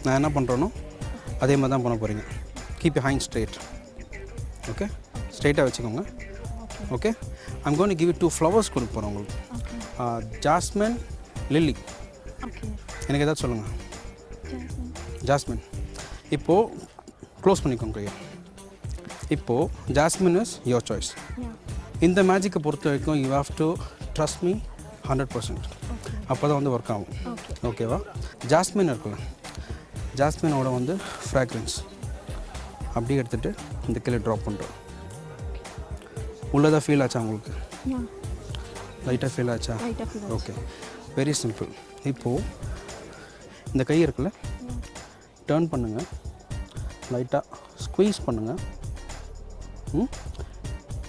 நான் என்ன பண்ணுறேனோ அதே மாதிரி தான் பண்ண போகிறீங்க. Keep you hand straight. Okay, ஸ்ட்ரெயிட்டாக வச்சுக்கோங்க. Okay, I'm going to give you 2 flowers கொடுக்க போகிறேன் உங்களுக்கு. Jasmine, lily. எனக்கு ஏதாவது சொல்லுங்கள். ஜாஸ்மின். இப்போது க்ளோஸ் பண்ணிக்கோங்க கையை. இப்போது ஜாஸ்மின் இஸ் யுவர் சாய்ஸ். இந்த மேஜிக்கை பொறுத்த வரைக்கும் you have to trust me 100%. அப்போ தான் வந்து ஒர்க் ஆகும். ஓகேவா? ஜாஸ்மின் இருக்குல்ல, ஜாஸ்மினோட வந்து ஃப்ராக்ரன்ஸ் அப்படியே எடுத்துகிட்டு இந்த கீழே ட்ராப் பண்ணுறோம். உள்ளதாக ஃபீல் ஆச்சா உங்களுக்கு? லைட்டாக ஃபீல் ஆச்சா? Okay, very simple. இப்போது இந்த கை இருக்குல்ல, டர்ன் பண்ணுங்கள், லைட்டாக ஸ்குவீஸ் பண்ணுங்கள்.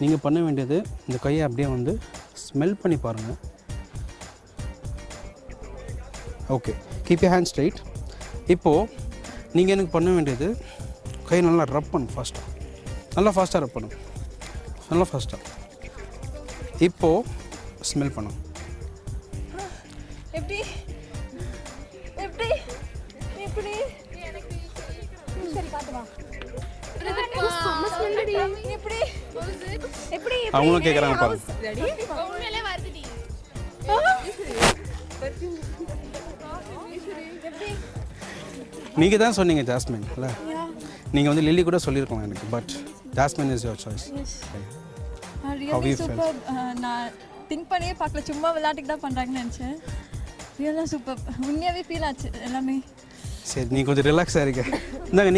நீங்கள் பண்ண வேண்டியது இந்த கையை அப்படியே வந்து ஸ்மெல் பண்ணி பாருங்கள். Okay, keep you hand straight. இப்போது நீங்கள் எனக்கு பண்ண வேண்டியது கை நல்லா ரப் பண்ணும் ஃபாஸ்ட்டாக. நல்லா ஃபாஸ்ட்டாக ரப் பண்ணும், நல்லா ஃபாஸ்ட்டாக. இப்போது ஸ்மெல் பண்ணும். எப்படி எப்படி எப்படி சரி காட்டுவா. எப்படி எப்படி அவங்களும் கேட்குறாங்க பாருங்க. நீங்கள் தான் சொன்னீங்க ஜாஸ்மின் இல்லை? நீங்கள் வந்து லில்லி கூட சொல்லியிருக்கோம் எனக்கு. But jasmine is your choice. Really super. நான் திங்க் பண்ணியே பார்க்கல, சும்மா விளையாட்டுக்கு தான் பண்ணுறாங்கன்னு நினச்சேன். ரியலாக சூப்பர், உண்மையாகவே ஃபீல் ஆச்சு எல்லாமே. சரி, நீங்கள் கொஞ்சம் ரிலாக்ஸாக இருக்க. இந்தாங்க.